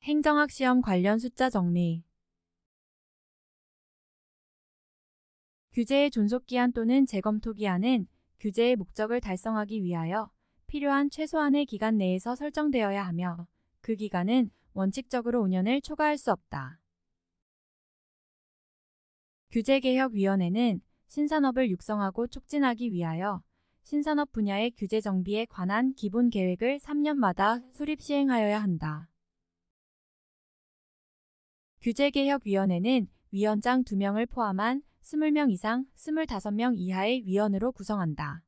행정학 시험 관련 숫자 정리. 규제의 존속기한 또는 재검토기한은 규제의 목적을 달성하기 위하여 필요한 최소한의 기간 내에서 설정되어야 하며 그 기간은 원칙적으로 5년을 초과할 수 없다. 규제개혁위원회는 신산업을 육성하고 촉진하기 위하여 신산업 분야의 규제 정비에 관한 기본 계획을 3년마다 수립 시행하여야 한다. 규제개혁위원회는 위원장 2명을 포함한 20명 이상 25명 이하의 위원으로 구성한다.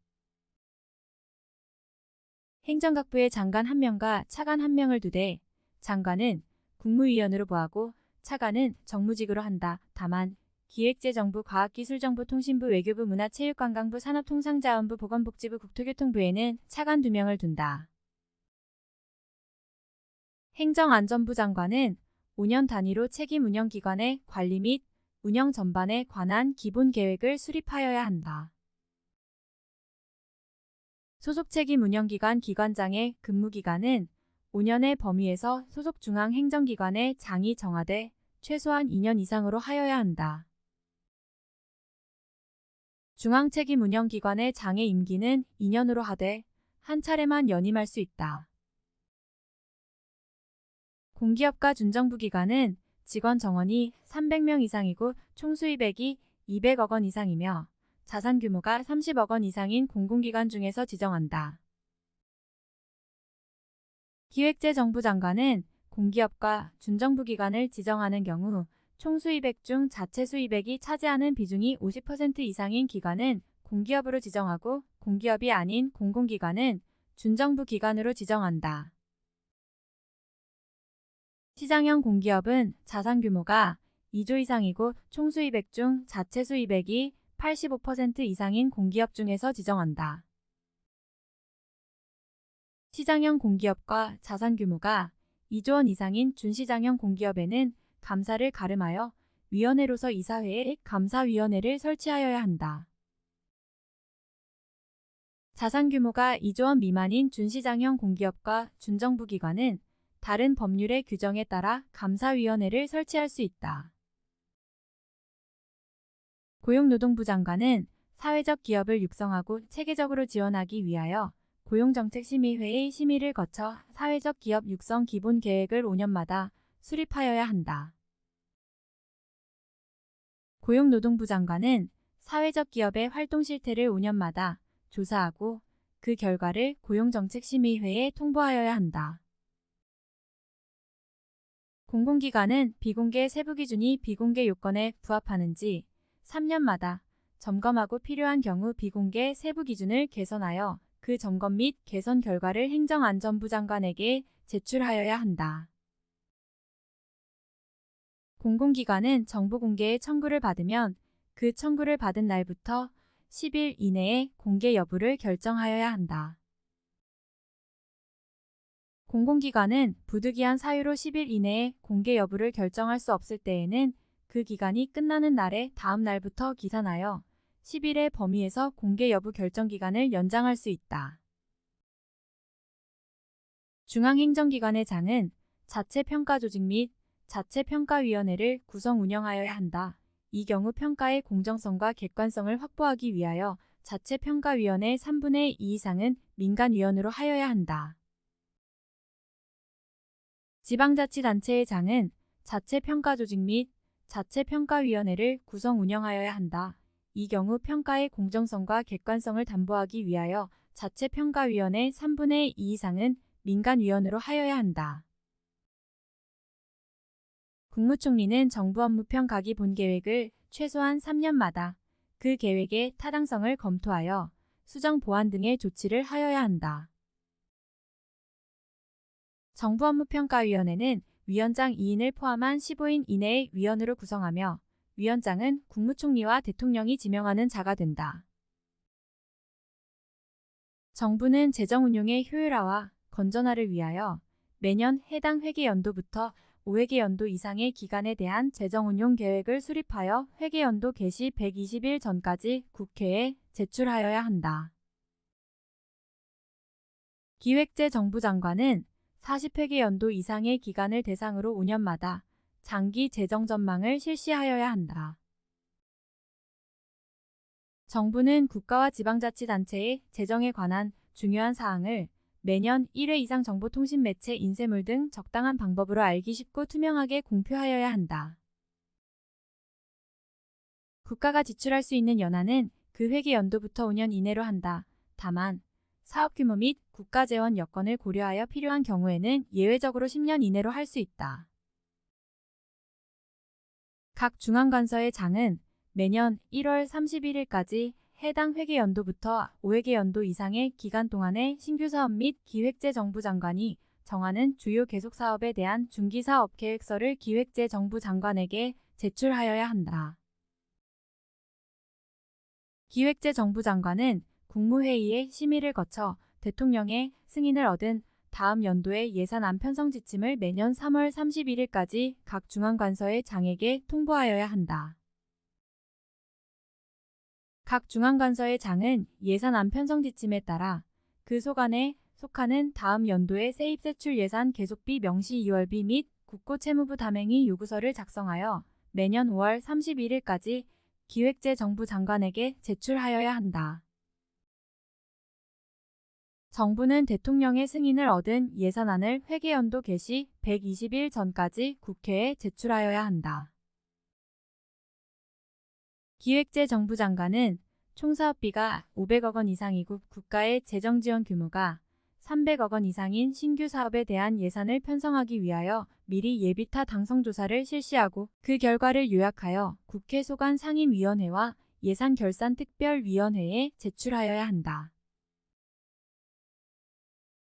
행정각부에 장관 1명과 차관 1명을 두되 장관은 국무위원으로 보하고 차관은 정무직으로 한다. 다만 기획재정부, 과학기술정보, 통신부, 외교부, 문화체육관광부, 산업통상자원부, 보건복지부, 국토교통부에는 차관 2명을 둔다. 행정안전부 장관은 5년 단위로 책임 운영기관의 관리 및 운영 전반에 관한 기본 계획을 수립하여야 한다. 소속 책임 운영기관 기관장의 근무기간은 5년의 범위에서 소속 중앙행정기관의 장이 정하되 최소한 2년 이상으로 하여야 한다. 중앙책임운영기관의 장의 임기는 2년으로 하되 한 차례만 연임할 수 있다. 공기업과 준정부 기관은 직원 정원이 300명 이상이고 총수입액이 200억 원 이상이며 자산 규모가 30억 원 이상인 공공기관 중에서 지정한다. 기획재정부 장관은 공기업과 준정부 기관을 지정하는 경우 총수입액 중 자체 수입액이 차지하는 비중이 50% 이상인 기관은 공기업으로 지정하고 공기업이 아닌 공공기관은 준정부 기관으로 지정한다. 시장형 공기업은 자산 규모가 2조 이상이고 총수입액 중 자체 수입액이 85% 이상인 공기업 중에서 지정한다. 시장형 공기업과 자산 규모가 2조 원 이상인 준시장형 공기업에는 감사를 가름하여 위원회로서 이사회에 감사위원회를 설치하여야 한다. 자산 규모가 2조 원 미만인 준시장형 공기업과 준정부 기관은 다른 법률의 규정에 따라 감사위원회를 설치할 수 있다. 고용노동부 장관은 사회적 기업을 육성하고 체계적으로 지원하기 위하여 고용정책심의회의 심의를 거쳐 사회적 기업 육성 기본 계획을 5년마다 수립하여야 한다. 고용노동부 장관은 사회적 기업의 활동 실태를 5년마다 조사하고 그 결과를 고용정책심의회에 통보하여야 한다. 공공기관은 비공개 세부 기준이 비공개 요건에 부합하는지 3년마다 점검하고 필요한 경우 비공개 세부 기준을 개선하여 그 점검 및 개선 결과를 행정안전부 장관에게 제출하여야 한다. 공공기관은 정보 공개의 청구를 받으면 그 청구를 받은 날부터 10일 이내에 공개 여부를 결정하여야 한다. 공공기관은 부득이한 사유로 10일 이내에 공개 여부를 결정할 수 없을 때에는 그 기간이 끝나는 날의 다음 날부터 기산하여 10일의 범위에서 공개 여부 결정 기간을 연장할 수 있다. 중앙행정기관의 장은 자체평가조직 및 자체평가위원회를 구성 운영하여야 한다. 이 경우 평가의 공정성과 객관성을 확보하기 위하여 자체평가위원회 3분의 2 이상은 민간위원으로 하여야 한다. 지방자치단체의 장은 자체평가조직 및 자체평가위원회를 구성 운영하여야 한다. 이 경우 평가의 공정성과 객관성을 담보하기 위하여 자체평가위원회 3분의 2 이상은 민간위원으로 하여야 한다. 국무총리는 정부 업무 평가 기본 계획을 최소한 3년마다 그 계획의 타당성을 검토하여 수정 보완 등의 조치를 하여야 한다. 정부업무평가위원회는 위원장 2인을 포함한 15인 이내의 위원으로 구성하며 위원장은 국무총리와 대통령이 지명하는 자가 된다. 정부는 재정운용의 효율화와 건전화를 위하여 매년 해당 회계연도부터 5회계연도 이상의 기간에 대한 재정운용 계획을 수립하여 회계연도 개시 120일 전까지 국회에 제출하여야 한다. 기획재정부 장관은 40회계 연도 이상의 기간을 대상으로 5년마다 장기 재정 전망을 실시하여야 한다. 정부는 국가와 지방자치단체의 재정에 관한 중요한 사항을 매년 1회 이상 정보통신매체 인쇄물 등 적당한 방법으로 알기 쉽고 투명하게 공표하여야 한다. 국가가 지출할 수 있는 연한은 그 회계 연도부터 5년 이내로 한다. 다만 사업 규모 및 국가 재원 여건을 고려하여 필요한 경우에는 예외적으로 10년 이내로 할 수 있다. 각 중앙관서의 장은 매년 1월 31일까지 해당 회계 연도부터 5회계 연도 이상의 기간 동안에 신규 사업 및 기획재정부 장관이 정하는 주요 계속 사업에 대한 중기사업 계획서를 기획재정부 장관에게 제출하여야 한다. 기획재정부 장관은 국무회의의 심의를 거쳐 대통령의 승인을 얻은 다음 연도의 예산안 편성 지침을 매년 3월 31일까지 각 중앙관서의 장에게 통보하여야 한다. 각 중앙관서의 장은 예산안 편성 지침에 따라 그 소관에 속하는 다음 연도의 세입세출 예산 계속비 명시 2월비 및 국고채무부 담행이 요구서를 작성하여 매년 5월 31일까지 기획재정부 장관에게 제출하여야 한다. 정부는 대통령의 승인을 얻은 예산안을 회계연도 개시 120일 전까지 국회에 제출하여야 한다. 기획재정부 장관은 총사업비가 500억 원 이상이고 국가의 재정지원 규모가 300억 원 이상인 신규 사업에 대한 예산을 편성하기 위하여 미리 예비타 당성조사를 실시하고 그 결과를 요약하여 국회 소관 상임위원회와 예산결산특별위원회에 제출하여야 한다.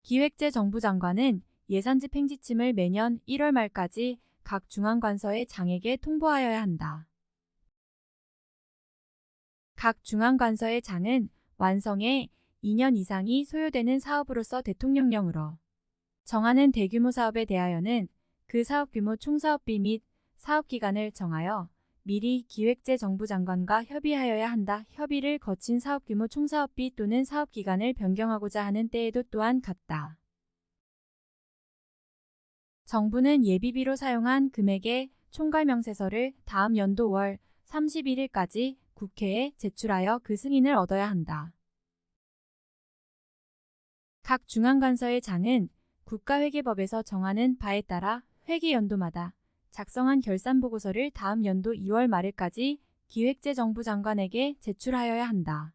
기획재정부 장관은 예산집행지침을 매년 1월 말까지 각 중앙관서의 장에게 통보하여야 한다. 각 중앙관서의 장은 완성에 2년 이상이 소요되는 사업으로서 대통령령으로 정하는 대규모 사업에 대하여는 그 사업 규모 총사업비 및 사업기간을 정하여 미리 기획재정부 장관과 협의하여야 한다. 협의를 거친 사업 규모 총사업비 또는 사업기간을 변경하고자 하는 때에도 또한 같다. 정부는 예비비로 사용한 금액의 총괄명세서를 다음 연도 5월 31일까지 국회에 제출하여 그 승인을 얻어야 한다. 각 중앙관서의 장은 국가회계법에서 정하는 바에 따라 회계연도마다 작성한 결산보고서를 다음 연도 2월 말일까지 기획재정부 장관에게 제출하여야 한다.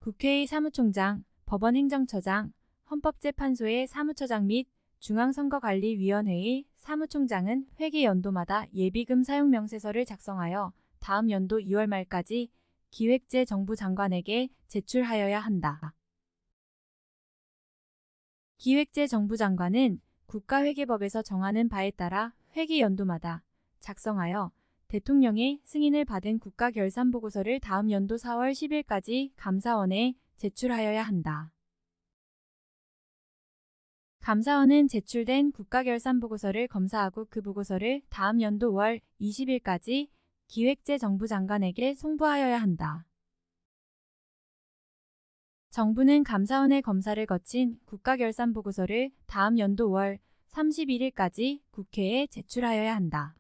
국회의 사무총장, 법원행정처장, 헌법재판소의 사무처장 및 중앙선거관리위원회의 사무총장은 회계연도마다 예비금 사용 명세서를 작성하여 다음 연도 2월 말까지 기획재정부 장관에게 제출하여야 한다. 기획재정부 장관은 국가회계법에서 정하는 바에 따라 회계연도마다 작성하여 대통령의 승인을 받은 국가결산보고서를 다음 연도 4월 10일까지 감사원에 제출하여야 한다. 감사원은 제출된 국가결산보고서를 검사하고 그 보고서를 다음 연도 5월 20일까지 기획재정부 장관에게 송부하여야 한다. 정부는 감사원의 검사를 거친 국가결산보고서를 다음 연도 5월 31일까지 국회에 제출하여야 한다.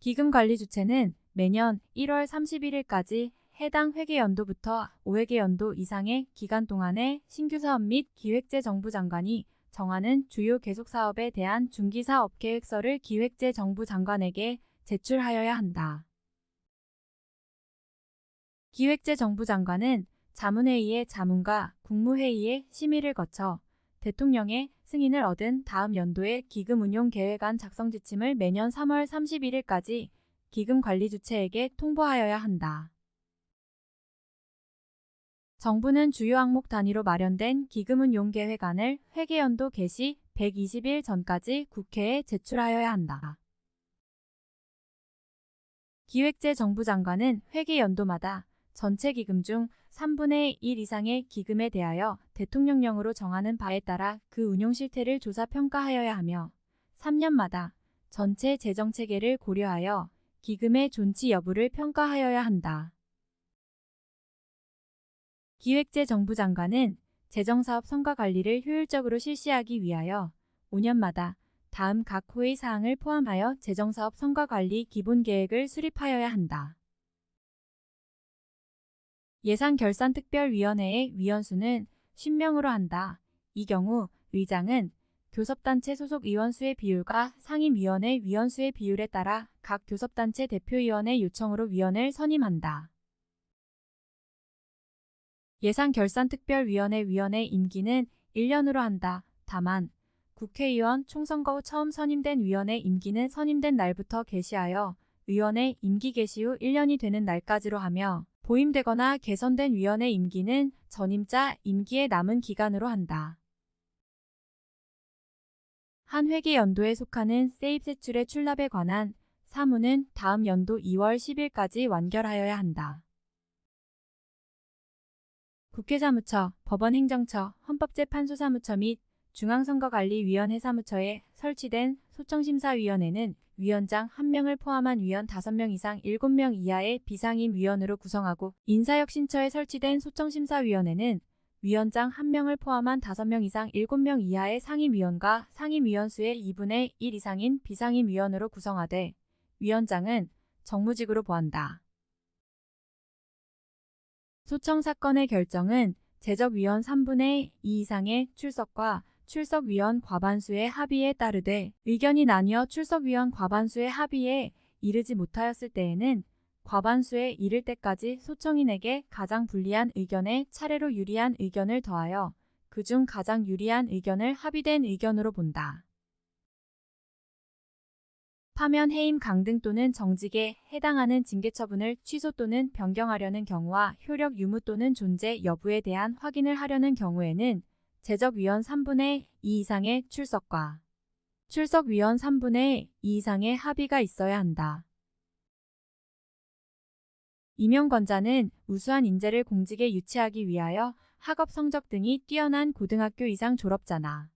기금관리 주체는 매년 1월 31일까지 해당 회계연도부터 5회계 연도 이상의 기간 동안에 신규 사업 및 기획재정부 장관이 정하는 주요 계속사업에 대한 중기사업계획서를 기획재정부 장관에게 제출하여야 한다. 기획재정부 장관은 자문회의의 자문과 국무회의의 심의를 거쳐 대통령의 승인을 얻은 다음 연도의 기금운용계획안 작성 지침을 매년 3월 31일까지 기금관리주체에게 통보하여야 한다. 정부는 주요 항목 단위로 마련된 기금운용계획안을 회계연도 개시 120일 전까지 국회에 제출하여야 한다. 기획재정부 장관은 회계연도마다 전체 기금 중 3분의 1 이상의 기금에 대하여 대통령령으로 정하는 바에 따라 그 운용 실태를 조사 평가하여야 하며 3년마다 전체 재정체계를 고려하여 기금의 존치 여부를 평가하여야 한다. 기획재정부 장관은 재정사업 성과 관리를 효율적으로 실시하기 위하여 5년마다 다음 각 호의 사항을 포함하여 재정사업 성과 관리 기본 계획을 수립하여야 한다. 예산결산특별위원회의 위원수는 50명으로 한다. 이 경우 의장은 교섭단체 소속 의원 수의 비율과 상임위원회 위원 수의 비율에 따라 각 교섭단체 대표위원의 요청으로 위원을 선임한다. 예산결산특별위원회 위원의 임기는 1년으로 한다. 다만 국회의원 총선거 후 처음 선임된 위원의 임기는 선임된 날부터 개시하여 위원의 임기 개시 후 1년이 되는 날까지로 하며 보임되거나 개선된 위원의 임기는 전임자 임기에 남은 기간으로 한다. 한 회계연도에 속하는 세입세출의 출납에 관한 사무는 다음 연도 2월 10일까지 완결하여야 한다. 국회사무처, 법원행정처, 헌법재판소사무처 및 중앙선거관리위원회 사무처에 설치된 소청심사위원회는 위원장 1명을 포함한 위원 5명 이상 7명 이하의 비상임 위원으로 구성하고 인사혁신처에 설치된 소청심사위원회는 위원장 1명을 포함한 5명 이상 7명 이하의 상임위원과 상임위원 수의 2분의 1 이상인 비상임위원으로 구성하되 위원장은 정무직으로 보한다. 소청사건의 결정은 제적위원 3분의 2 이상의 출석과 출석위원 과반수의 합의에 따르되 의견이 나뉘어 출석위원 과반수의 합의에 이르지 못하였을 때에는 과반수에 이를 때까지 소청인에게 가장 불리한 의견에 차례로 유리한 의견을 더하여 그중 가장 유리한 의견을 합의된 의견으로 본다. 파면, 해임, 강등 또는 정직에 해당하는 징계처분을 취소 또는 변경하려는 경우와 효력 유무 또는 존재 여부에 대한 확인을 하려는 경우에는 제적위원 3분의 2 이상의 출석과 출석위원 3분의 2 이상의 합의가 있어야 한다. 임용권자는 우수한 인재를 공직에 유치하기 위하여 학업 성적 등이 뛰어난 고등학교 이상 졸업자나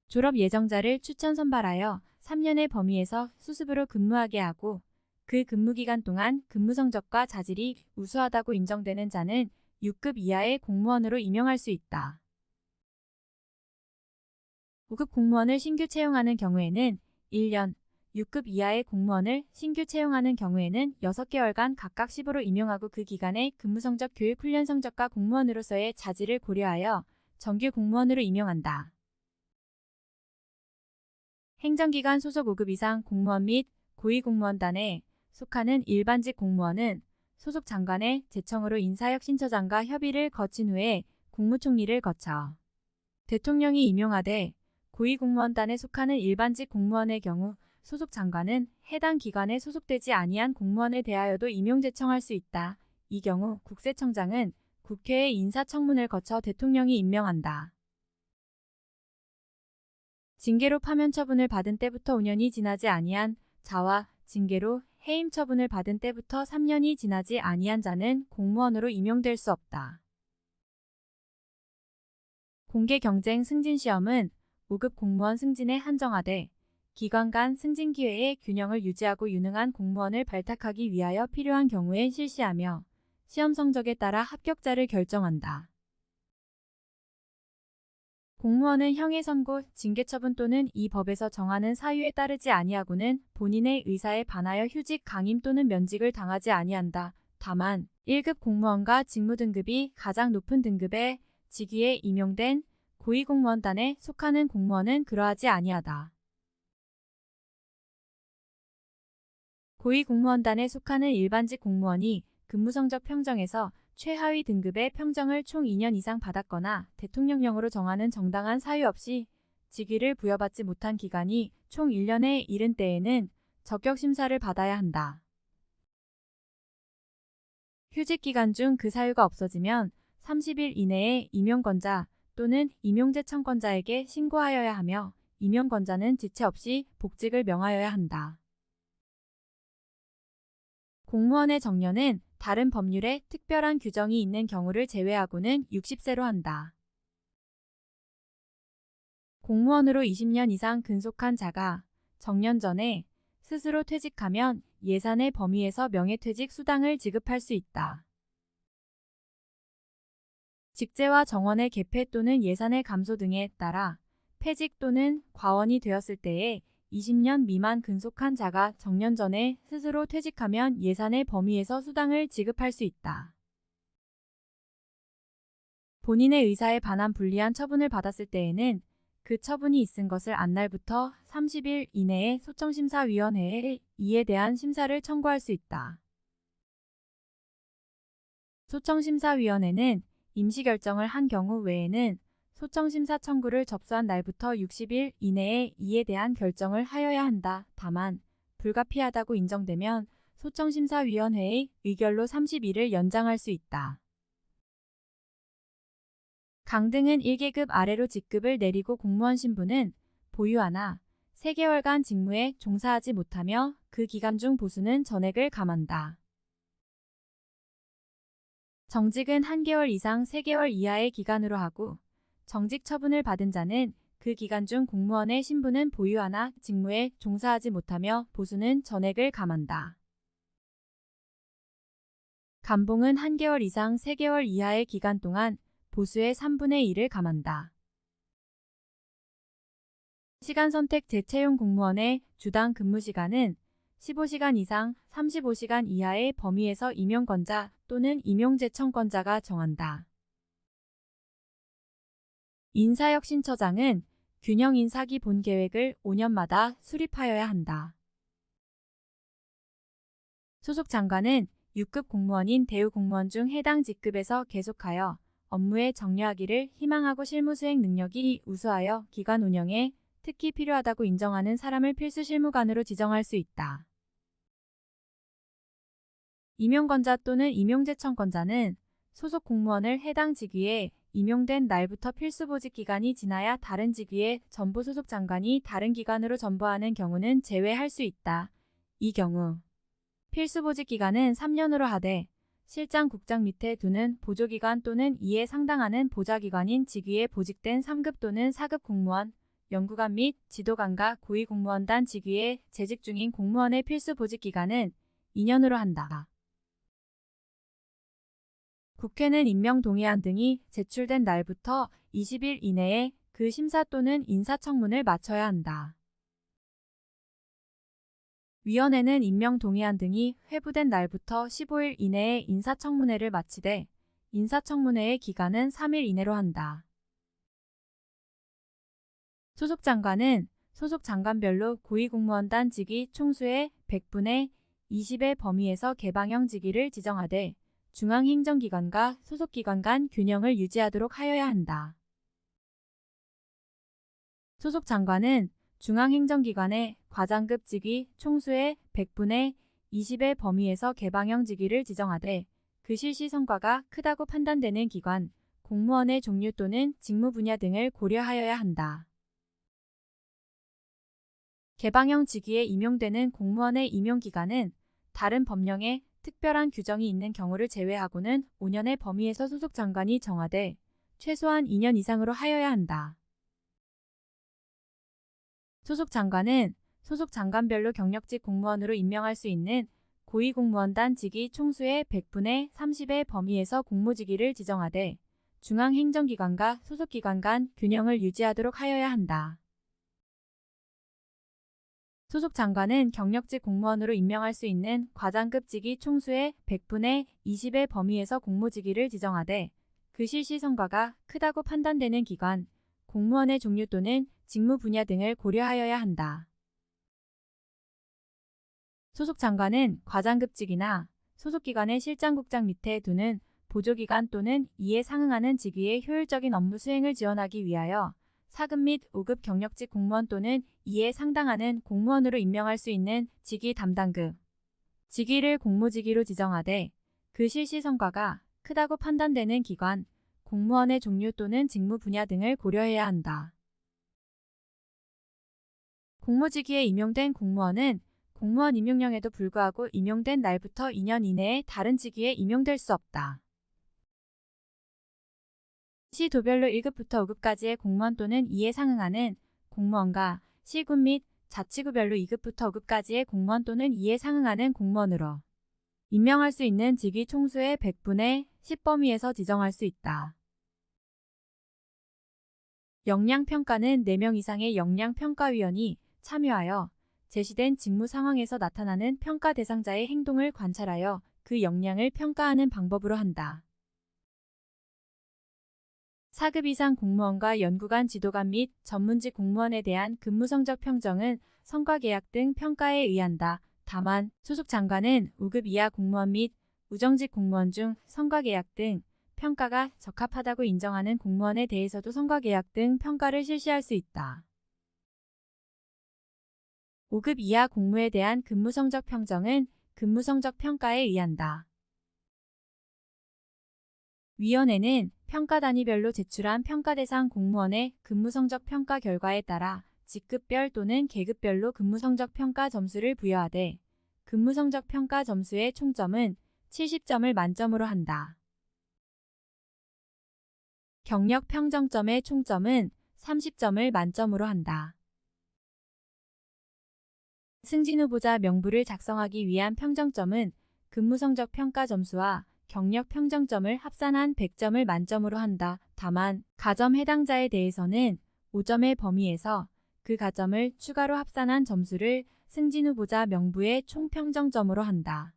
졸업 예정자를 추천 선발하여 3년의 범위에서 수습으로 근무하게 하고 그 근무기간 동안 근무 성적과 자질이 우수하다고 인정되는 자는 6급 이하의 공무원으로 임용할 수 있다. 5급 공무원을 신규 채용하는 경우에는 1년, 6급 이하의 공무원을 신규 채용하는 경우에는 6개월간 각각 10으로 임용하고 그 기간에 근무 성적, 교육 훈련 성적과 공무원으로서의 자질을 고려하여 정규 공무원으로 임용한다. 행정기관 소속 5급 이상 공무원 및 고위공무원단에 속하는 일반직 공무원은 소속 장관의 제청으로 인사혁신처장과 협의를 거친 후에 국무총리를 거쳐 대통령이 임용하되 고위공무원단에 속하는 일반직 공무원의 경우 소속 장관은 해당 기관에 소속되지 아니한 공무원에 대하여도 임용 제청할 수 있다. 이 경우 국세청장은 국회의 인사청문을 거쳐 대통령이 임명한다. 징계로 파면 처분을 받은 때부터 5년이 지나지 아니한 자와 징계로 해임 처분을 받은 때부터 3년이 지나지 아니한 자는 공무원으로 임용될 수 없다. 공개경쟁 승진시험은 5급 공무원 승진에 한정하되 기관 간 승진 기회의 균형을 유지하고 유능한 공무원을 발탁하기 위하여 필요한 경우에 실시하며 시험 성적에 따라 합격자를 결정한다. 공무원은 형의 선고, 징계처분 또는 이 법에서 정하는 사유에 따르지 아니하고는 본인의 의사에 반하여 휴직, 강임 또는 면직을 당하지 아니한다. 다만 1급 공무원과 직무등급이 가장 높은 등급의 직위에 임용된 고위공무원단에 속하는 공무원은 그러하지 아니하다. 고위공무원단에 속하는 일반직 공무원이 근무성적 평정에서 최하위 등급의 평정을 총 2년 이상 받았거나 대통령령으로 정하는 정당한 사유 없이 직위를 부여받지 못한 기간이 총 1년에 이른 때에는 적격심사를 받아야 한다. 휴직기간 중 그 사유가 없어지면 30일 이내에 임용권자 또는 임용제청권자에게 신고하여야 하며 임용권자는 지체 없이 복직을 명하여야 한다. 공무원의 정년은 다른 법률에 특별한 규정이 있는 경우를 제외하고는 60세로 한다. 공무원으로 20년 이상 근속한 자가 정년 전에 스스로 퇴직하면 예산의 범위에서 명예퇴직 수당을 지급할 수 있다. 직제와 정원의 개폐 또는 예산의 감소 등에 따라 폐직 또는 과원이 되었을 때에 20년 미만 근속한 자가 정년 전에 스스로 퇴직하면 예산의 범위에서 수당을 지급할 수 있다. 본인의 의사에 반한 불리한 처분을 받았을 때에는 그 처분이 있은 것을 안날부터 30일 이내에 소청심사위원회에 이에 대한 심사를 청구할 수 있다. 소청심사위원회는 임시결정을 한 경우 외에는 소청심사 청구를 접수한 날부터 60일 이내에 이에 대한 결정을 하여야 한다. 다만 불가피하다고 인정되면 소청심사위원회의 의결로 30일을 연장할 수 있다. 강등은 1계급 아래로 직급을 내리고 공무원 신분은 보유하나 3개월간 직무에 종사하지 못하며 그 기간 중 보수는 전액을 감한다. 정직은 1개월 이상 3개월 이하의 기간으로 하고 정직 처분을 받은 자는 그 기간 중 공무원의 신분은 보유하나 직무에 종사하지 못하며 보수는 전액을 감한다. 감봉은 1개월 이상 3개월 이하의 기간 동안 보수의 3분의 1을 감한다. 시간 선택 재채용 공무원의 주당 근무시간은 15시간 이상 35시간 이하의 범위에서 임용권자 또는 임용제청권자가 정한다. 인사혁신처장은 균형인사기 본계획을 5년마다 수립하여야 한다. 소속 장관은 6급 공무원인 대우공무원 중 해당 직급에서 계속하여 업무에 정려하기를 희망하고 실무수행 능력이 우수하여 기관 운영에 특히 필요하다고 인정하는 사람을 필수 실무관으로 지정할 수 있다. 임용권자 또는 임용제청권자는 소속 공무원을 해당 직위에 임용된 날부터 필수보직 기간이 지나야 다른 직위에 전부 소속 장관이 다른 기관으로 전보하는 경우는 제외할 수 있다. 이 경우 필수보직 기간은 3년으로 하되 실장 국장 밑에 두는 보조기관 또는 이에 상당하는 보좌기관인 직위에 보직된 3급 또는 4급 공무원, 연구관 및 지도관과 고위공무원단 직위에 재직 중인 공무원의 필수보직 기간은 2년으로 한다. 국회는 임명동의안 등이 제출된 날부터 20일 이내에 그 심사 또는 인사청문을 마쳐야 한다. 위원회는 임명동의안 등이 회부된 날부터 15일 이내에 인사청문회를 마치되 인사청문회의 기간은 3일 이내로 한다. 소속 장관은 소속 장관별로 고위공무원단 직위 총수의 100분의 20의 범위에서 개방형 직위를 지정하되 중앙행정기관과 소속기관 간 균형을 유지하도록 하여야 한다. 소속 장관은 중앙행정기관의 과장급 직위 총수의 100분의 20의 범위에서 개방형 직위를 지정하되 그 실시 성과가 크다고 판단되는 기관, 공무원의 종류 또는 직무 분야 등을 고려하여야 한다. 개방형 직위에 임용되는 공무원의 임용기간은 다른 법령에 특별한 규정이 있는 경우를 제외하고는 5년의 범위에서 소속 장관이 정하되 최소한 2년 이상으로 하여야 한다. 소속 장관은 소속 장관별로 경력직 공무원으로 임명할 수 있는 고위공무원단 직위 총수의 100분의 30의 범위에서 공모직위를 지정하되 중앙행정기관과 소속기관 간 균형을 유지하도록 하여야 한다. 소속 장관은 경력직 공무원으로 임명할 수 있는 과장급 직위 총수의 100분의 20의 범위에서 공모직위를 지정하되 그 실시 성과가 크다고 판단되는 기관, 공무원의 종류 또는 직무 분야 등을 고려하여야 한다. 소속 장관은 과장급직이나 소속기관의 실장국장 밑에 두는 보조기관 또는 이에 상응하는 직위의 효율적인 업무 수행을 지원하기 위하여 4급 및 5급 경력직 공무원 또는 이에 상당하는 공무원으로 임명할 수 있는 직위 담당급 직위를 공모직위로 지정하되 그 실시 성과가 크다고 판단되는 기관, 공무원의 종류 또는 직무 분야 등을 고려해야 한다. 공모직위에 임용된 공무원은 공무원 임용령에도 불구하고 임용된 날부터 2년 이내에 다른 직위에 임용될 수 없다. 시도별로 1급부터 5급까지의 공무원 또는 이에 상응하는 공무원과 시군 및 자치구별로 2급부터 5급까지의 공무원 또는 이에 상응하는 공무원으로 임명할 수 있는 직위 총수의 100분의 10범위에서 지정할 수 있다. 역량평가는 4명 이상의 역량평가위원이 참여하여 제시된 직무 상황에서 나타나는 평가 대상자의 행동을 관찰하여 그 역량을 평가하는 방법으로 한다. 4급 이상 공무원과 연구관 지도관 및 전문직 공무원에 대한 근무성적 평정은 성과계약 등 평가에 의한다. 다만 소속 장관은 5급 이하 공무원 및 우정직 공무원 중 성과계약 등 평가가 적합하다고 인정하는 공무원에 대해서도 성과계약 등 평가를 실시할 수 있다. 5급 이하 공무에 대한 근무성적 평정은 근무성적 평가에 의한다. 위원회는 평가 단위별로 제출한 평가 대상 공무원의 근무성적 평가 결과에 따라 직급별 또는 계급별로 근무성적 평가 점수를 부여하되 근무성적 평가 점수의 총점은 70점을 만점으로 한다. 경력 평정점의 총점은 30점을 만점으로 한다. 승진 후보자 명부를 작성하기 위한 평정점은 근무성적 평가 점수와 경력 평정점을 합산한 100점을 만점으로 한다. 다만 가점 해당자에 대해서는 5점의 범위에서 그 가점을 추가로 합산한 점수를 승진 후보자 명부의 총평정점으로 한다.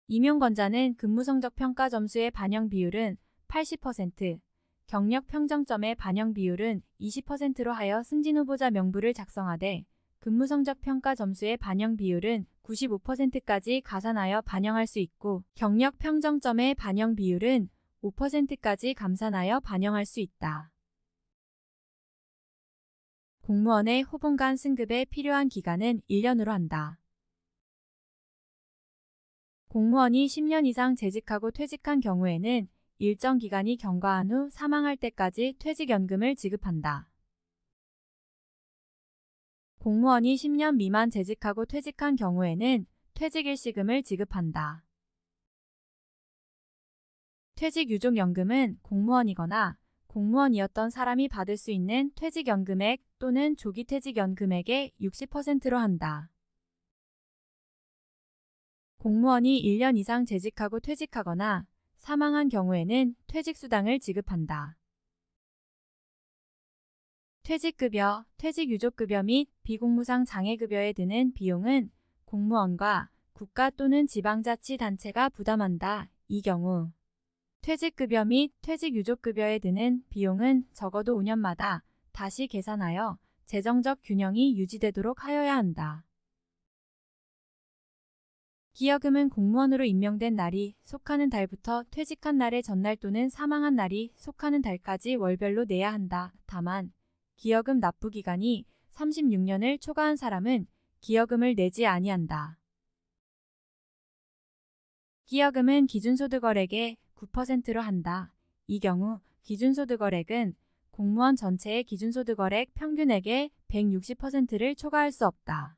임용권자는 근무성적 평가 점수의 반영 비율은 80%, 경력 평정점의 반영 비율은 20%로 하여 승진 후보자 명부를 작성하되 근무성적 평가 점수의 반영 비율은 95%까지 가산하여 반영할 수 있고 경력 평정점의 반영 비율은 5%까지 감산하여 반영할 수 있다. 공무원의 호봉간 승급에 필요한 기간은 1년으로 한다. 공무원이 10년 이상 재직하고 퇴직한 경우에는 일정 기간이 경과한 후 사망할 때까지 퇴직연금을 지급한다. 공무원이 10년 미만 재직하고 퇴직한 경우에는 퇴직일시금을 지급한다. 퇴직유족연금은 공무원이거나 공무원이었던 사람이 받을 수 있는 퇴직연금액 또는 조기퇴직연금액의 60%로 한다. 공무원이 1년 이상 재직하고 퇴직하거나 사망한 경우에는 퇴직수당을 지급한다. 퇴직급여, 퇴직유족급여 및 비공무상 장애급여에 드는 비용은 공무원과 국가 또는 지방자치단체가 부담한다. 이 경우 퇴직급여 및 퇴직유족급여에 드는 비용은 적어도 5년마다 다시 계산하여 재정적 균형이 유지되도록 하여야 한다. 기여금은 공무원으로 임명된 날이 속하는 달부터 퇴직한 날의 전날 또는 사망한 날이 속하는 달까지 월별로 내야 한다. 다만 기여금 납부 기간이 36년을 초과한 사람은 기여금을 내지 아니한다. 기여금은 기준소득월액의 9%로 한다. 이 경우 기준소득월액은 공무원 전체의 기준소득월액 평균액의 160%를 초과할 수 없다.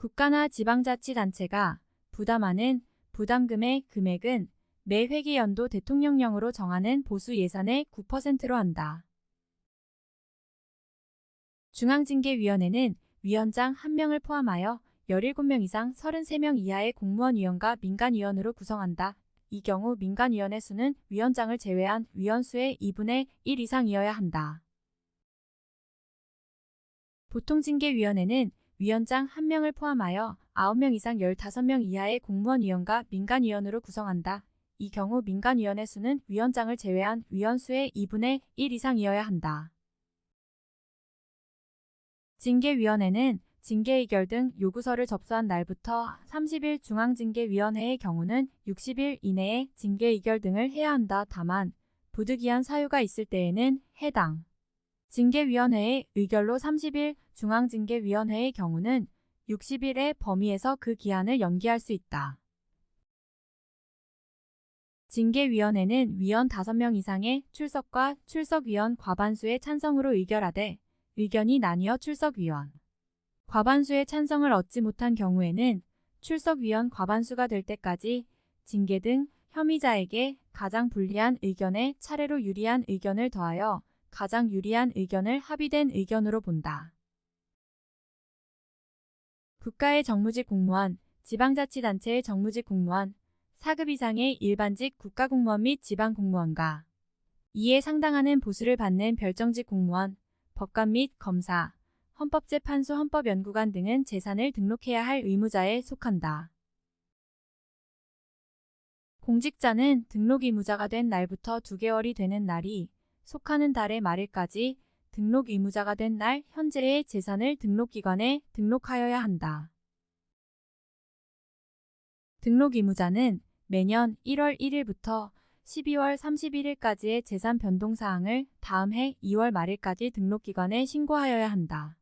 국가나 지방자치단체가 부담하는 부담금의 금액은 매 회기연도 대통령령으로 정하는 보수 예산의 9%로 한다. 중앙징계위원회는 위원장 1명을 포함하여 17명 이상 33명 이하의 공무원위원과 민간위원으로 구성한다. 이 경우 민간위원의 수는 위원장을 제외한 위원수의 2분의 1 이상이어야 한다. 보통징계위원회는 위원장 1명을 포함하여 9명 이상 15명 이하의 공무원위원과 민간위원으로 구성한다. 이 경우 민간위원의 수는 위원장을 제외한 위원수의 2분의 1 이상이어야 한다. 징계위원회는 징계의결 등 요구서를 접수한 날부터 30일 중앙징계위원회의 경우는 60일 이내에 징계의결 등을 해야 한다. 다만 부득이한 사유가 있을 때에는 해당 징계위원회의 의결로 30일 중앙징계위원회의 경우는 60일의 범위에서 그 기한을 연기할 수 있다. 징계위원회는 위원 5명 이상의 출석과 출석위원 과반수의 찬성으로 의결하되 의견이 나뉘어 출석위원 과반수의 찬성을 얻지 못한 경우에는 출석위원 과반수가 될 때까지 징계 등 혐의자에게 가장 불리한 의견에 차례로 유리한 의견을 더하여 가장 유리한 의견을 합의된 의견으로 본다. 국가의 정무직 공무원, 지방자치단체의 정무직 공무원, 4급 이상의 일반직 국가공무원 및 지방공무원과 이에 상당하는 보수를 받는 별정직 공무원, 법관 및 검사, 헌법재판소 헌법연구관 등은 재산을 등록해야 할 의무자에 속한다. 공직자는 등록 의무자가 된 날부터 2개월이 되는 날이 속하는 달의 말일까지 등록 의무자가 된 날 현재의 재산을 등록기관에 등록하여야 한다. 등록 의무자는 매년 1월 1일부터 12월 31일까지의 재산 변동사항을 다음 해 2월 말일까지 등록기관에 신고하여야 한다.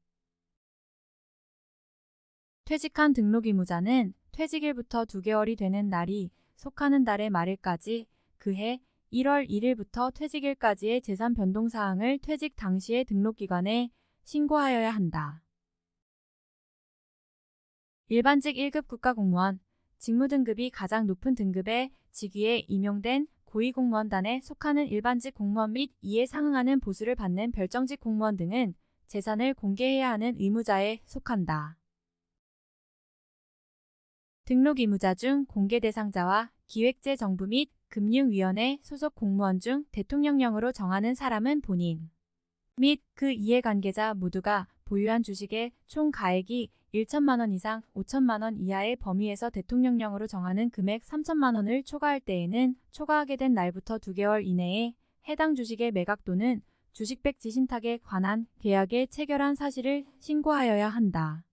퇴직한 등록 의무자는 퇴직일부터 2개월이 되는 날이 속하는 달의 말일까지 그해 1월 1일부터 퇴직일까지의 재산 변동사항을 퇴직 당시의 등록기관에 신고하여야 한다. 일반직 1급 국가공무원, 직무등급이 가장 높은 등급의 직위에 임용된 고위공무원단에 속하는 일반직 공무원 및 이에 상응하는 보수를 받는 별정직 공무원 등은 재산을 공개해야 하는 의무자에 속한다. 등록 의무자 중 공개 대상자와 기획재정부 및 금융위원회 소속 공무원 중 대통령령으로 정하는 사람은 본인 및 그 이해관계자 모두가 보유한 주식의 총 가액이 1천만 원 이상 5천만 원 이하의 범위에서 대통령령으로 정하는 금액 3천만 원을 초과할 때에는 초과하게 된 날부터 2개월 이내에 해당 주식의 매각 또는 주식백 지신탁에 관한 계약에 체결한 사실을 신고하여야 한다.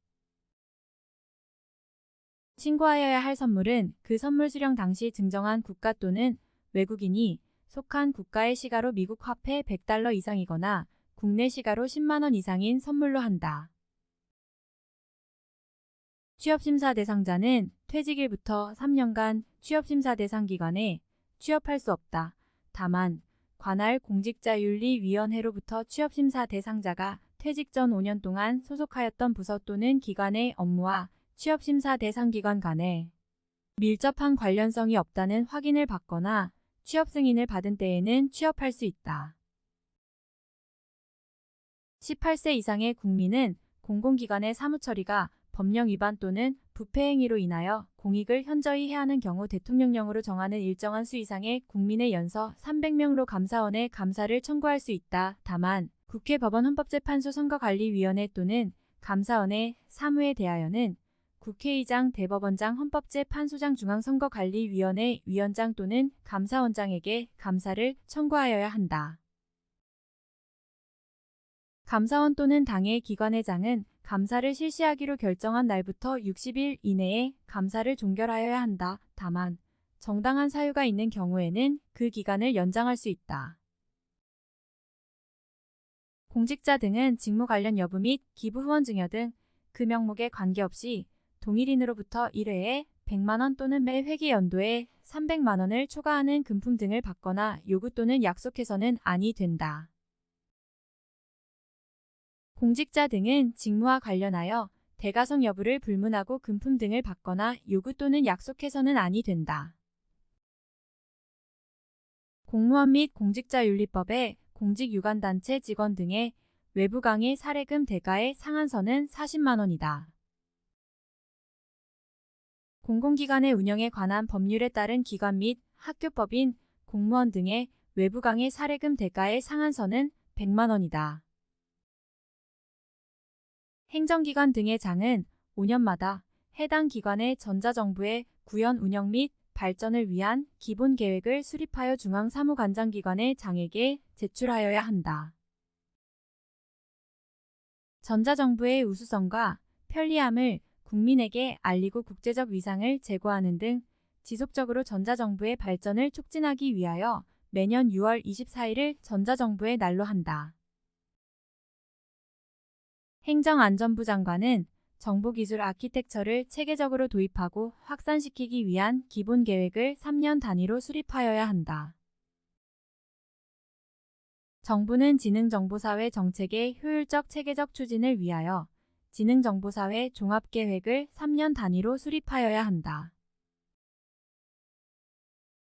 신고하여야 할 선물은 그 선물 수령 당시 증정한 국가 또는 외국인이 속한 국가의 시가로 미국 화폐 100달러 이상이거나 국내 시가로 10만 원 이상인 선물로 한다. 취업심사 대상자는 퇴직일부터 3년간 취업심사 대상 기관에 취업할 수 없다. 다만 관할 공직자윤리위원회로부터 취업심사 대상자가 퇴직 전 5년 동안 소속하였던 부서 또는 기관의 업무와 취업심사 대상 기관 간에 밀접한 관련성이 없다는 확인을 받거나 취업 승인을 받은 때에는 취업할 수 있다. 18세 이상의 국민은 공공기관의 사무처리가 법령 위반 또는 부패 행위로 인하여 공익을 현저히 해하는 경우 대통령령으로 정하는 일정한 수 이상의 국민의 연서 300명으로 감사원에 감사를 청구할 수 있다. 다만 국회 법원 헌법재판소 선거관리위원회 또는 감사원의 사무에 대하여는 국회의장, 대법원장, 헌법재판소장, 중앙선거관리위원회 위원장 또는 감사원장에게 감사를 청구하여야 한다. 감사원 또는 당의 기관회장은 감사를 실시하기로 결정한 날부터 60일 이내에 감사를 종결하여야 한다. 다만 정당한 사유가 있는 경우에는 그 기간을 연장할 수 있다. 공직자 등은 직무 관련 여부 및 기부 후원 증여 등 그 명목에 관계없이 동일인으로부터 1회에 100만 원 또는 매 회기 연도에 300만 원을 초과하는 금품 등을 받거나 요구 또는 약속해서는 아니 된다. 공직자 등은 직무와 관련하여 대가성 여부를 불문하고 금품 등을 받거나 요구 또는 약속해서는 아니 된다. 공무원 및 공직자윤리법에 공직유관단체 직원 등의 외부 강의 사례금 대가의 상한선은 40만 원이다. 공공기관의 운영에 관한 법률에 따른 기관 및 학교법인, 공무원 등의 외부 강의 사례금 대가의 상한선은 100만 원이다. 행정기관 등의 장은 5년마다 해당 기관의 전자정부의 구현 운영 및 발전을 위한 기본 계획을 수립하여 중앙사무관장기관의 장에게 제출하여야 한다. 전자정부의 우수성과 편리함을 국민에게 알리고 국제적 위상을 제고하는 등 지속적으로 전자정부의 발전을 촉진하기 위하여 매년 6월 24일을 전자정부의 날로 한다. 행정안전부 장관은 정보기술 아키텍처를 체계적으로 도입하고 확산시키기 위한 기본 계획을 3년 단위로 수립하여야 한다. 정부는 지능정보사회 정책의 효율적 체계적 추진을 위하여 지능정보사회 종합계획을 3년 단위로 수립하여야 한다.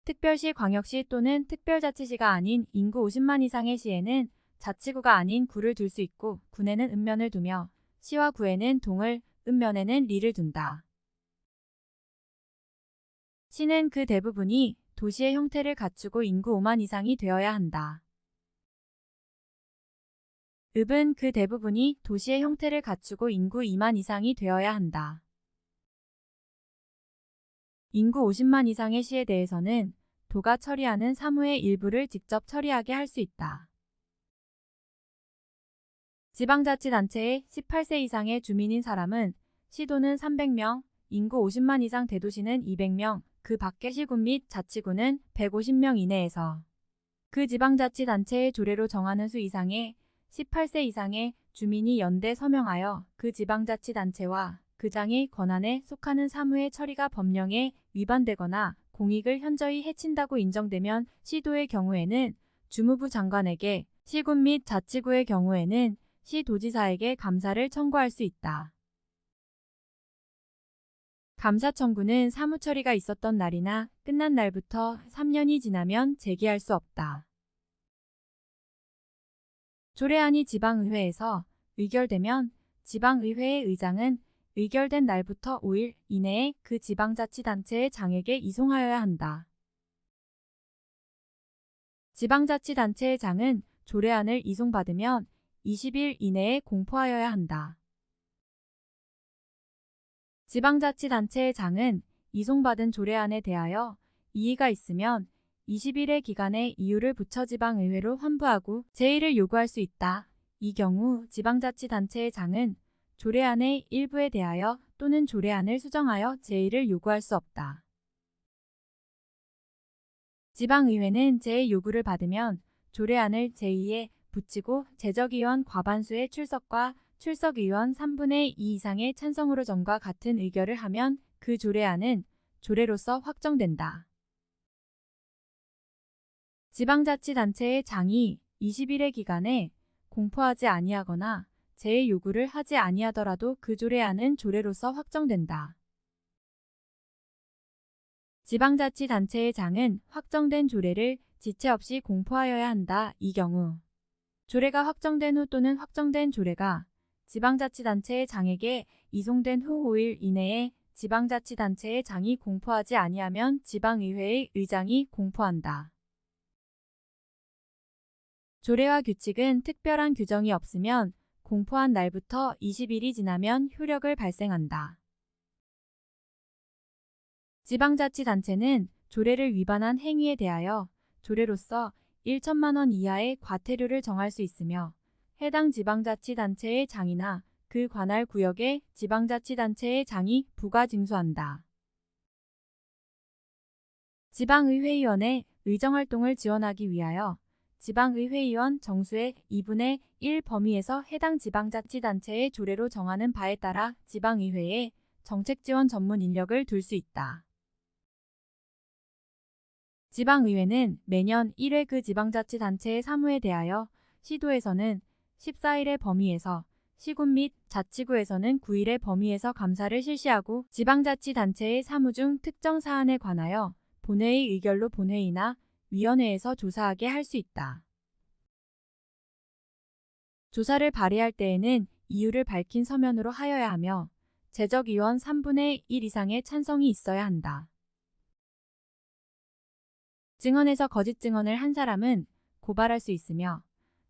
특별시, 광역시 또는 특별자치시가 아닌 인구 50만 이상의 시에는 자치구가 아닌 구를 둘 수 있고 군에는 읍면을 두며 시와 구에는 동을, 읍면에는 리를 둔다. 시는 그 대부분이 도시의 형태를 갖추고 인구 5만 이상이 되어야 한다. 읍은 그 대부분이 도시의 형태를 갖추고 인구 2만 이상이 되어야 한다. 인구 50만 이상의 시에 대해서는 도가 처리하는 사무의 일부를 직접 처리하게 할 수 있다. 지방자치단체의 18세 이상의 주민인 사람은 시도는 300명, 인구 50만 이상 대도시는 200명, 그 밖의 시군 및 자치구는 150명 이내에서 그 지방자치단체의 조례로 정하는 수 이상의 18세 이상의 주민이 연대 서명하여 그 지방자치단체와 그 장의 권한에 속하는 사무의 처리가 법령에 위반되거나 공익을 현저히 해친다고 인정되면 시도의 경우에는 주무부 장관에게, 시군 및 자치구의 경우에는 시도지사에게 감사를 청구할 수 있다. 감사 청구는 사무 처리가 있었던 날이나 끝난 날부터 3년이 지나면 제기할 수 없다. 조례안이 지방의회에서 의결되면 지방의회의 의장은 의결된 날부터 5일 이내에 그 지방자치단체의 장에게 이송하여야 한다. 지방자치단체의 장은 조례안을 이송받으면 20일 이내에 공포하여야 한다. 지방자치단체의 장은 이송받은 조례안에 대하여 이의가 있으면 20일의 기간에 이유를 부처지방의회로 환부하고 제의를 요구할 수 있다. 이 경우 지방자치단체의 장은 조례안의 일부에 대하여 또는 조례안을 수정하여 제의를 요구할 수 없다. 지방의회는 제의 요구를 받으면 조례안을 제의에 붙이고 제적의원 과반수의 출석과 출석의원 3분의 2 이상의 찬성으로 전과 같은 의결을 하면 그 조례안은 조례로서 확정된다. 지방자치단체의 장이 20일의 기간에 공포하지 아니하거나 제의 요구를 하지 아니하더라도 그 조례안은 조례로서 확정된다. 지방자치단체의 장은 확정된 조례를 지체 없이 공포하여야 한다. 이 경우 조례가 확정된 후 또는 확정된 조례가 지방자치단체의 장에게 이송된 후 5일 이내에 지방자치단체의 장이 공포하지 아니하면 지방의회의 의장이 공포한다. 조례와 규칙은 특별한 규정이 없으면 공포한 날부터 20일이 지나면 효력을 발생한다. 지방자치단체는 조례를 위반한 행위에 대하여 조례로서 1천만 원 이하의 과태료를 정할 수 있으며 해당 지방자치단체의 장이나 그 관할 구역의 지방자치단체의 장이 부가징수한다. 지방의회의원의 의정활동을 지원하기 위하여 지방의회의원 정수의 2분의 1 범위에서 해당 지방자치단체의 조례로 정하는 바에 따라 지방의회에 정책지원 전문 인력을 둘 수 있다. 지방의회는 매년 1회 그 지방자치단체의 사무에 대하여 시도에서는 14일의 범위에서 시군 및 자치구에서는 9일의 범위에서 감사를 실시하고 지방자치단체의 사무 중 특정 사안에 관하여 본회의 의결로 본회의나 위원회에서 조사하게 할 수 있다. 조사를 발의할 때에는 이유를 밝힌 서면으로 하여야 하며 제적의원 3분의 1 이상의 찬성이 있어야 한다. 증언에서 거짓 증언을 한 사람은 고발할 수 있으며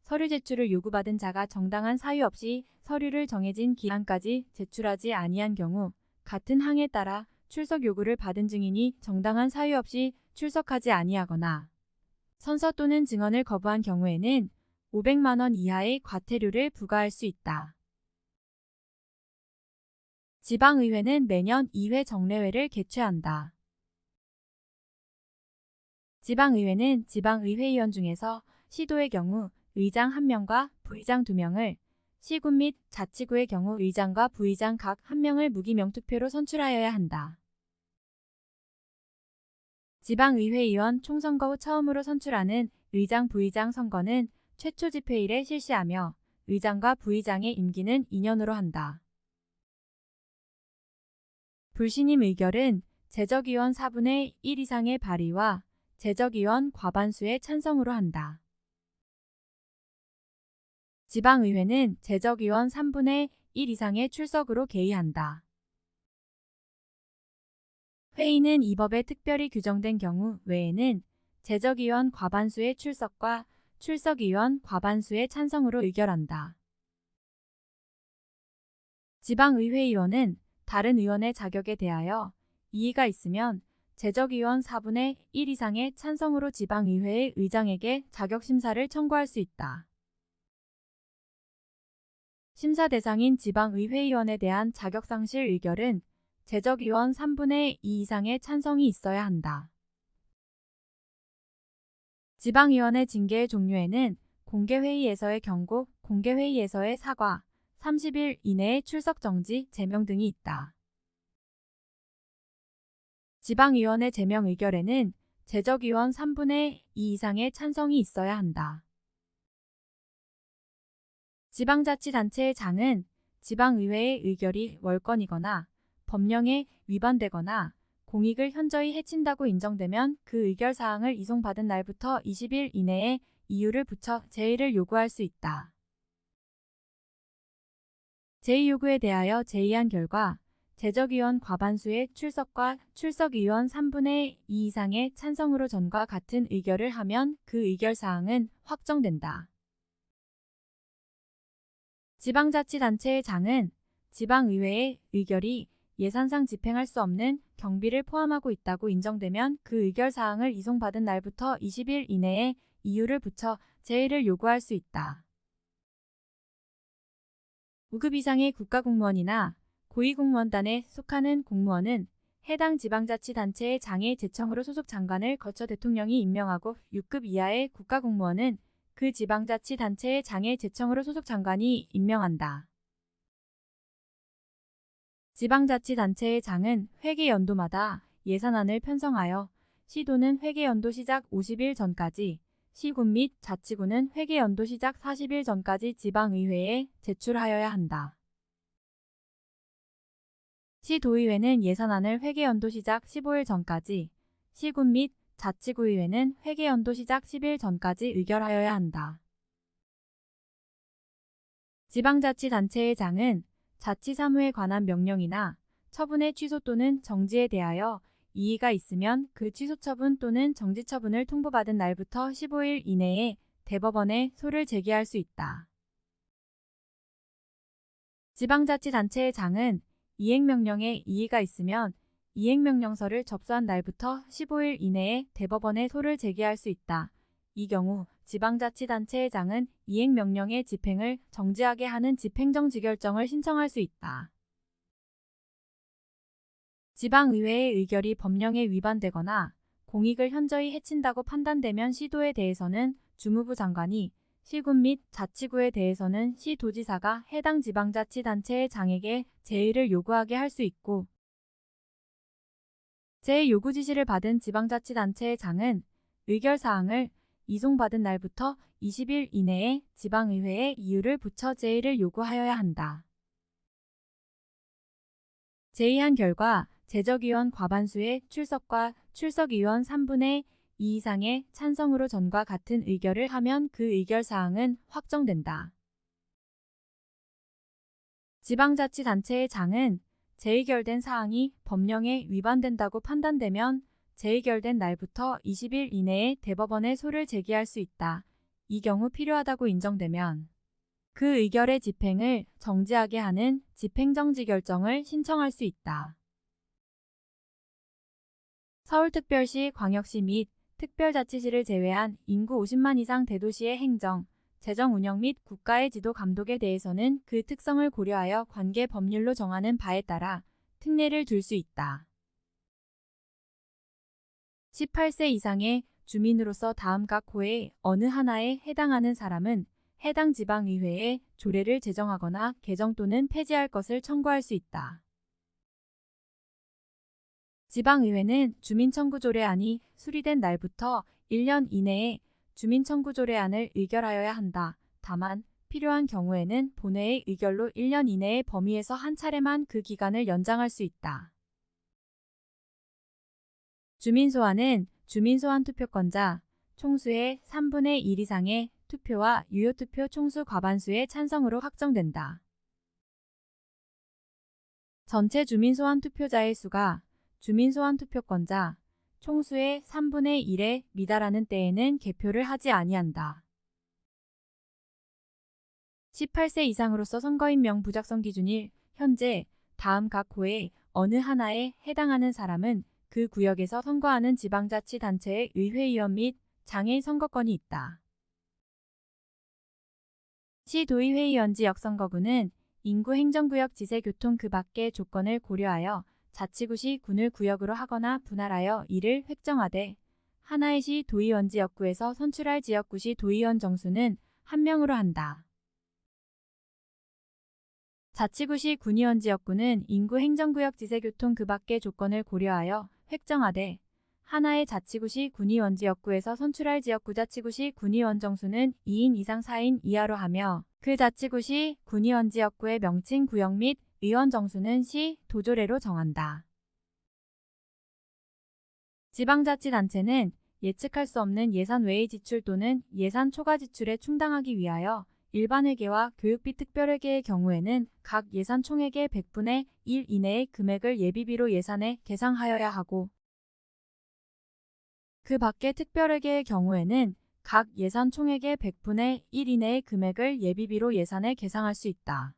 서류 제출을 요구받은 자가 정당한 사유 없이 서류를 정해진 기한까지 제출하지 아니한 경우 같은 항에 따라 출석 요구를 받은 증인이 정당한 사유 없이 출석하지 아니하거나 선서 또는 증언을 거부한 경우에는 500만 원 이하의 과태료를 부과할 수 있다. 지방의회는 매년 2회 정례회를 개최한다. 지방의회는 지방의회의원 중에서 시도의 경우 의장 1명과 부의장 2명을, 시군 및 자치구의 경우 의장과 부의장 각 1명을 무기명투표로 선출하여야 한다. 지방의회의원 총선거 후 처음으로 선출하는 의장 부의장 선거는 최초 집회일에 실시하며 의장과 부의장의 임기는 2년으로 한다. 불신임 의결은 제적의원 4분의 1 이상의 발의와 제적의원 과반수의 찬성으로 한다. 지방의회는 제적의원 3분의 1 이상의 출석으로 개의한다. 회의는 이 법에 특별히 규정된 경우 외에는 제적위원 과반수의 출석과 출석위원 과반수의 찬성으로 의결한다. 지방의회의원은 다른 의원의 자격에 대하여 이의가 있으면 제적위원 4분의 1 이상의 찬성으로 지방의회의 의장에게 자격심사를 청구할 수 있다. 심사 대상인 지방의회의원에 대한 자격상실 의결은 제적위원 3분의 2 이상의 찬성이 있어야 한다. 지방의원의 징계의 종류에는 공개회의에서의 경고, 공개회의에서의 사과, 30일 이내의 출석 정지, 제명 등이 있다. 지방의원의 제명 의결에는 제적위원 3분의 2 이상의 찬성이 있어야 한다. 지방자치단체의 장은 지방의회의 의결이 월권이거나 법령에 위반되거나 공익을 현저히 해친다고 인정되면 그 의결사항을 이송받은 날부터 20일 이내에 이유를 붙여 제의를 요구할 수 있다. 제의 요구에 대하여 제의한 결과 제적위원 과반수의 출석과 출석위원 3분의 2 이상의 찬성으로 전과 같은 의결을 하면 그 의결사항은 확정된다. 지방자치단체의 장은 지방의회의 의결이 예산상 집행할 수 없는 경비를 포함하고 있다고 인정되면 그 의결사항을 이송받은 날부터 20일 이내에 이유를 붙여 제의를 요구할 수 있다. 5급 이상의 국가공무원이나 고위공무원단에 속하는 공무원은 해당 지방자치단체의 장의 제청으로 소속 장관을 거쳐 대통령이 임명하고 6급 이하의 국가공무원은 그 지방자치단체의 장의 제청으로 소속 장관이 임명한다. 지방자치단체의 장은 회계연도마다 예산안을 편성하여 시도는 회계연도 시작 50일 전까지, 시군 및 자치구는 회계연도 시작 40일 전까지 지방의회에 제출하여야 한다. 시도의회는 예산안을 회계연도 시작 15일 전까지, 시군 및 자치구의회는 회계연도 시작 10일 전까지 의결하여야 한다. 지방자치단체의 장은 자치사무에 관한 명령이나 처분의 취소 또는 정지에 대하여 이의가 있으면 그 취소 처분 또는 정지 처분을 통보받은 날부터 15일 이내에 대법원에 소를 제기할 수 있다. 지방자치단체의 장은 이행명령에 이의가 있으면 이행명령서를 접수한 날부터 15일 이내에 대법원에 소를 제기할 수 있다. 이 경우 지방자치단체의 장은 이행명령의 집행을 정지하게 하는 집행정지결정을 신청할 수 있다. 지방의회의 의결이 법령에 위반되거나 공익을 현저히 해친다고 판단되면 시도에 대해서는 주무부 장관이, 시군 및 자치구에 대해서는 시도지사가 해당 지방자치단체의 장에게 제의를 요구하게 할 수 있고, 제의 요구 지시를 받은 지방자치단체의 장은 의결사항을 이송받은 날부터 20일 이내에 지방의회에 이유를 붙여 제의를 요구하여야 한다. 제의한 결과 제적위원 과반수의 출석과 출석위원 3분의 2 이상의 찬성으로 전과 같은 의결을 하면 그 의결사항은 확정된다. 지방자치단체의 장은 재의결된 사항이 법령에 위반된다고 판단되면 재의결된 날부터 20일 이내에 대법원에 소를 제기할 수 있다. 이 경우 필요하다고 인정되면 그 의결의 집행을 정지하게 하는 집행정지 결정을 신청할 수 있다. 서울특별시, 광역시 및 특별자치시를 제외한 인구 50만 이상 대도시의 행정, 재정 운영 및 국가의 지도 감독에 대해서는 그 특성을 고려하여 관계 법률로 정하는 바에 따라 특례를 둘 수 있다. 18세 이상의 주민으로서 다음 각 호의 어느 하나에 해당하는 사람은 해당 지방의회에 조례를 제정하거나 개정 또는 폐지할 것을 청구할 수 있다. 지방의회는 주민청구조례안이 수리된 날부터 1년 이내에 주민청구조례안을 의결하여야 한다. 다만 필요한 경우에는 본회의 의결로 1년 이내의 범위에서 한 차례만 그 기간을 연장할 수 있다. 주민소환은 주민소환 투표권자, 총수의 3분의 1 이상의 투표와 유효투표 총수 과반수의 찬성으로 확정된다. 전체 주민소환 투표자의 수가 주민 소환 투표권자, 총수의 3분의 1에 미달하는 때에는 개표를 하지 아니한다. 18세 이상으로서 선거인명 부작성 기준 1. 현재 다음 각 호의 어느 하나에 해당하는 사람은 그 구역에서 선거하는 지방자치단체의 의회의원 및 장애인 선거권이 있다. 시도의회의원 지역선거구는 인구 행정구역 지세 교통 그 밖의 조건을 고려하여 자치구시 군을 구역으로 하거나 분할하여 이를 획정하되 하나의 시 도의원 지역구에서 선출할 지역구시 도의원 정수는 1명으로 한다. 자치구시 군의원 지역구는 인구 행정구역 지세 교통 그 밖의 조건을 고려하여 획정하되 하나의 자치구시 군의원 지역구에서 선출할 지역구 자치구시 군의원 정수는 2인 이상 4인 이하로 하며 그 자치구시 군의원 지역구의 명칭 구역 및 의원 정수는 시 도조례로 정한다. 지방자치단체는 예측할 수 없는 예산 외의 지출 또는 예산 초과 지출에 충당하기 위하여 일반회계와 교육비 특별회계의 경우에는 각 예산 총액의 100분의 1 이내의 금액을 예비비로 예산에 계상하여야 하고 그 밖의 특별회계의 경우에는 각 예산 총액의 100분의 1 이내의 금액을 예비비로 예산에 계상할 수 있다.